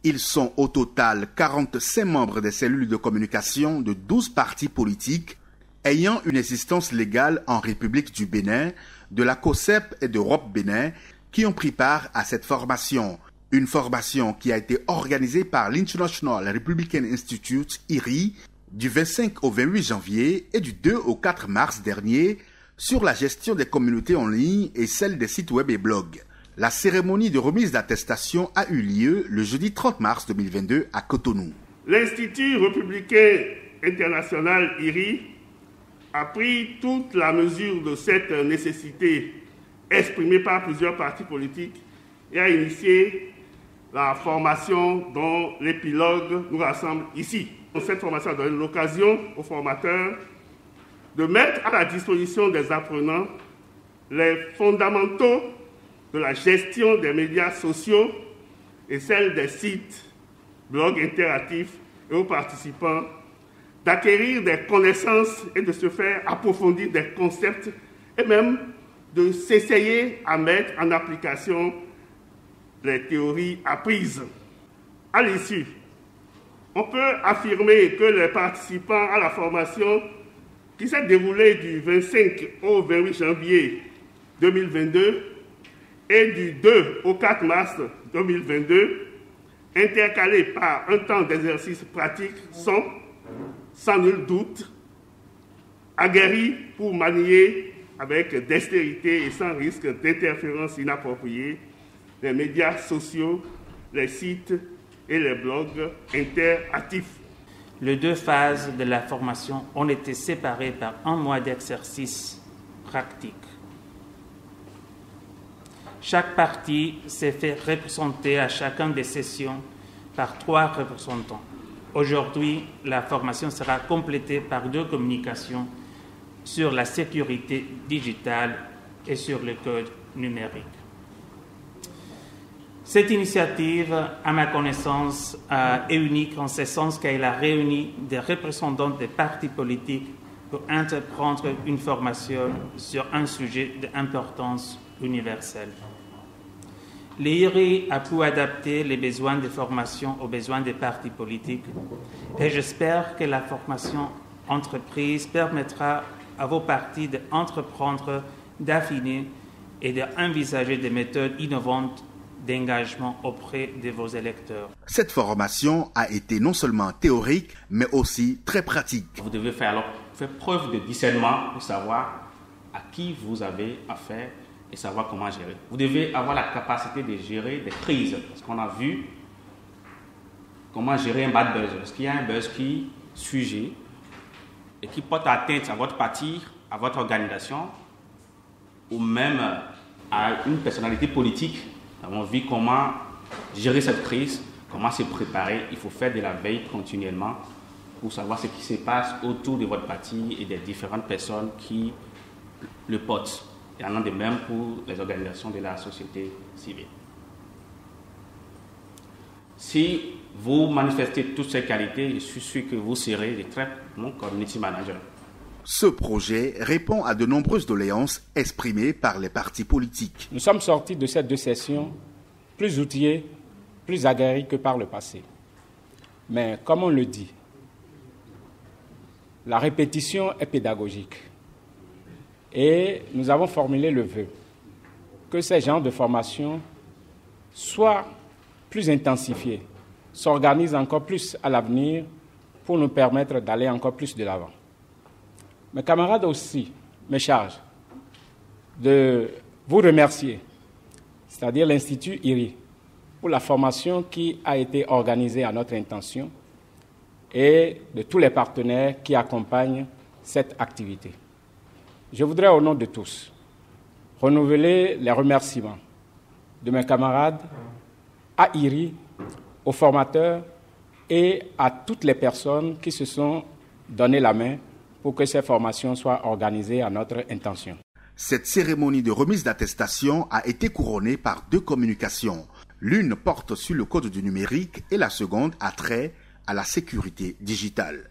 Ils sont au total 45 membres des cellules de communication de 12 partis politiques ayant une existence légale en République du Bénin, de la COSEP et d'Europe Bénin qui ont pris part à cette formation. Une formation qui a été organisée par l'International Republican Institute, IRI, du 25 au 28 janvier et du 2 au 4 mars dernier sur la gestion des communautés en ligne et celle des sites web et blogs. La cérémonie de remise d'attestation a eu lieu le jeudi 30 mars 2022 à Cotonou. L'Institut républicain international IRI a pris toute la mesure de cette nécessité exprimée par plusieurs partis politiques et a initié la formation dont l'épilogue nous rassemble ici. Cette formation a donné l'occasion aux formateurs de mettre à la disposition des apprenants les fondamentaux de la gestion des médias sociaux et celle des sites, blogs interactifs et aux participants d'acquérir des connaissances et de se faire approfondir des concepts et même de s'essayer à mettre en application les théories apprises. À l'issue, on peut affirmer que les participants à la formation qui s'est déroulée du 25 au 28 janvier 2022 et du 2 au 4 mars 2022, intercalés par un temps d'exercice pratique, sont, sans nul doute, aguerris pour manier avec dextérité et sans risque d'interférence inappropriée les médias sociaux, les sites et les blogs interactifs. Les deux phases de la formation ont été séparées par un mois d'exercice pratique. Chaque partie s'est fait représenter à chacune des sessions par 3 représentants. Aujourd'hui, la formation sera complétée par 2 communications sur la sécurité digitale et sur le code numérique. Cette initiative, à ma connaissance, est unique en ce sens qu'elle a réuni des représentants des partis politiques pour entreprendre une formation sur un sujet d'importance universelle. L'IRI a pu adapter les besoins de formation aux besoins des partis politiques et j'espère que la formation entreprise permettra à vos partis d'entreprendre, d'affiner et d'envisager des méthodes innovantes d'engagement auprès de vos électeurs. Cette formation a été non seulement théorique, mais aussi très pratique. Vous devez faire preuve de discernement pour savoir à qui vous avez affaire et savoir comment gérer. Vous devez avoir la capacité de gérer des crises, parce qu'on a vu comment gérer un bad buzz. Parce qu'il y a un buzz qui sujet et qui porte atteinte à votre parti, à votre organisation, ou même à une personnalité politique. Nous avons vu comment gérer cette crise, comment se préparer. Il faut faire de la veille continuellement pour savoir ce qui se passe autour de votre parti et des différentes personnes qui le portent. Il y en a de même pour les organisations de la société civile. Si vous manifestez toutes ces qualités, je suis sûr que vous serez de très bons community managers. Ce projet répond à de nombreuses doléances exprimées par les partis politiques. Nous sommes sortis de ces 2 sessions plus outillés, plus aguerris que par le passé. Mais comme on le dit, la répétition est pédagogique. Et nous avons formulé le vœu que ces genres de formations soient plus intensifiés, s'organisent encore plus à l'avenir pour nous permettre d'aller encore plus de l'avant. Mes camarades aussi me chargent de vous remercier, c'est-à-dire l'Institut IRI, pour la formation qui a été organisée à notre intention et de tous les partenaires qui accompagnent cette activité. Je voudrais, au nom de tous, renouveler les remerciements de mes camarades à IRI, aux formateurs et à toutes les personnes qui se sont donné la main pour que ces formations soient organisées à notre intention. Cette cérémonie de remise d'attestation a été couronnée par 2 communications. L'une porte sur le code du numérique et la seconde a trait à la sécurité digitale.